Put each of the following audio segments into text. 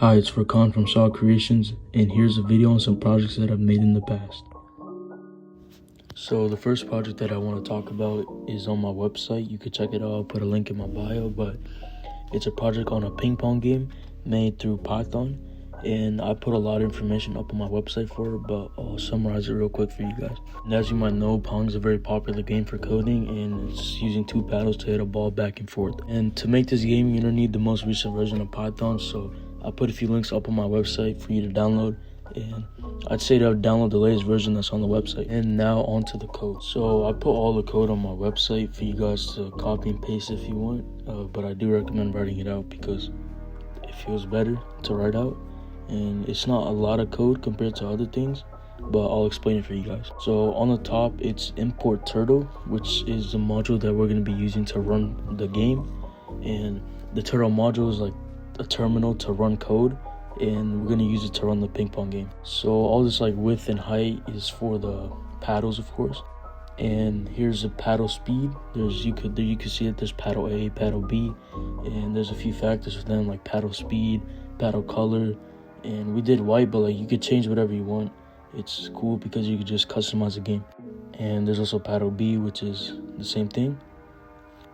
Hi, it's Rakan from Shah Creations, and here's a video on some projects that I've made in the past. So the first project that I want to talk about is on my website. You could check it out, I'll put a link in my bio, but it's a project on a ping pong game made through Python, and I put a lot of information up on my website for it, but I'll summarize it real quick for you guys. And as you might know, Pong is a very popular game for coding, and it's using two paddles to hit a ball back and forth. And to make this game, you're gonna need the most recent version of Python, so I put a few links up on my website for you to download, and I'd say to download the latest version that's on the website. And now onto the code. So I put all the code on my website for you guys to copy and paste if you want, but I do recommend writing it out because it feels better to write out, and it's not a lot of code compared to other things, but I'll explain it for you guys. So on the top, it's import turtle, which is the module that we're going to be using to run the game, and the turtle module is like a terminal to run code, and we're going to use it to run the ping pong game. So all this like width and height is for the paddles, of course. And here's the paddle speed. You could see that there's paddle A, paddle B, and there's a few factors for them like paddle speed, paddle color, and we did white, but like you could change whatever you want. It's cool because you could just customize the game. And there's also paddle B, which is the same thing.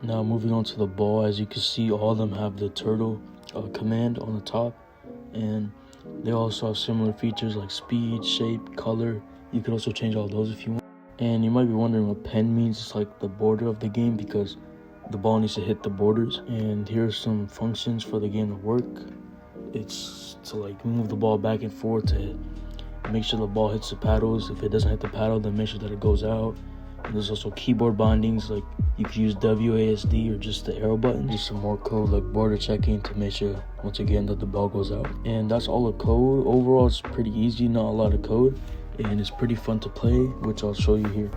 Now moving on to the ball, as you can see, all of them have the turtle command on the top, and they also have similar features like speed, shape, color. You could also change all those if you want. And you might be wondering what pen means. It's like the border of the game because the ball needs to hit the borders. And here's some functions for the game to work. It's to like move the ball back and forth to make sure the ball hits the paddles. If it doesn't hit the paddle, then make sure that it goes out. And there's also keyboard bindings, like you could use WASD or just the arrow button. Just some more code like border checking to make sure once again that the ball goes out. And that's all the code. Overall, it's pretty easy, not a lot of code, and it's pretty fun to play, which I'll show you here.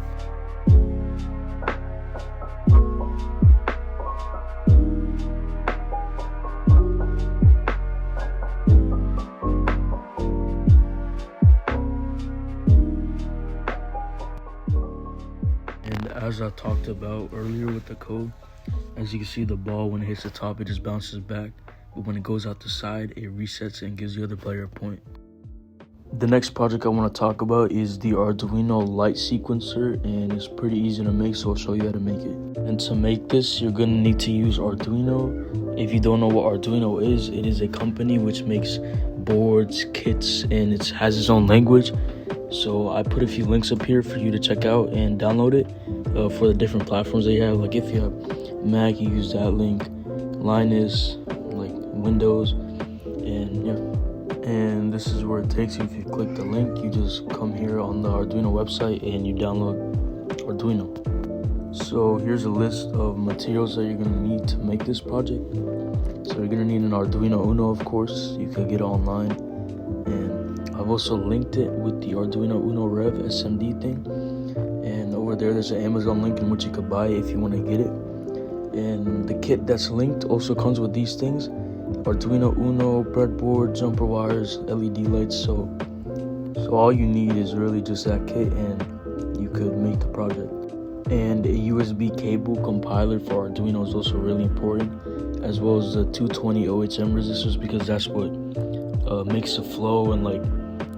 And as I talked about earlier with the code, as you can see, the ball, when it hits the top, it just bounces back, but when it goes out the side, it resets and gives the other player a point. The next project I want to talk about is the Arduino light sequencer, and it's pretty easy to make, so I'll show you how to make it. And to make this, you're going to need to use Arduino. If you don't know what Arduino is, it is a company which makes boards, kits, and it has its own language. So I put a few links up here for you to check out and download it for the different platforms they have. Like if you have Mac, you use that link. Linus, like Windows, and yeah. And this is where it takes you. If you click the link, you just come here on the Arduino website and you download Arduino. So here's a list of materials that you're going to need to make this project. So you're going to need an Arduino Uno, of course. You can get it online. And I've also linked it with the Arduino Uno Rev SMD thing. And over there's an Amazon link in which you could buy it if you want to get it. And the kit that's linked also comes with these things: Arduino Uno, breadboard, jumper wires, LED lights. So all you need is really just that kit, and you could make the project. And a USB cable compiler for Arduino is also really important, as well as the 220 OHM resistors, because that's what makes the flow and like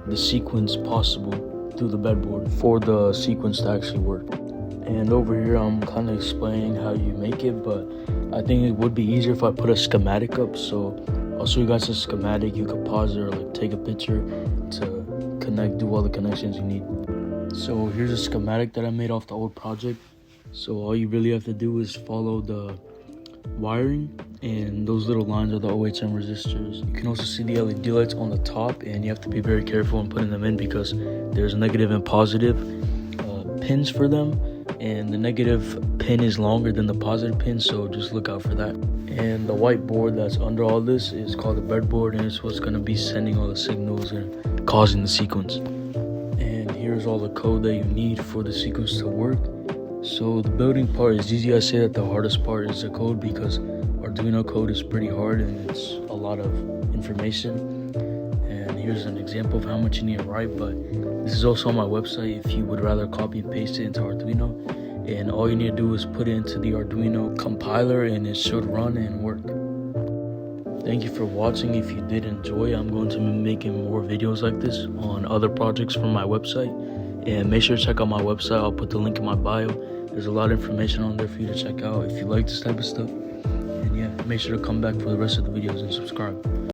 the sequence possible through the breadboard for the sequence to actually work. And over here I'm kind of explaining how you make it, but I think it would be easier if I put a schematic up. So I'll show you guys a schematic. You could pause it or like take a picture to do all the connections you need. So here's a schematic that I made off the old project. So all you really have to do is follow the wiring, and those little lines are the OHM resistors. You can also see the LED lights on the top, and you have to be very careful in putting them in because there's negative and positive pins for them, and the negative pin is longer than the positive pin, so just look out for that. And the white board that's under all this is called the breadboard, and it's what's going to be sending all the signals and causing the sequence. And here's all the code that you need for the sequence to work. So the building part is easy. I say that the hardest part is the code because Arduino code is pretty hard and it's a lot of information. And here's an example of how much you need to write, but this is also on my website if you would rather copy and paste it into Arduino. And all you need to do is put it into the Arduino compiler and it should run and work. Thank you for watching. If you did enjoy, I'm going to be making more videos like this on other projects from my website. And make sure to check out my website. I'll put the link in my bio. There's a lot of information on there for you to check out if you like this type of stuff. And yeah, make sure to come back for the rest of the videos and subscribe.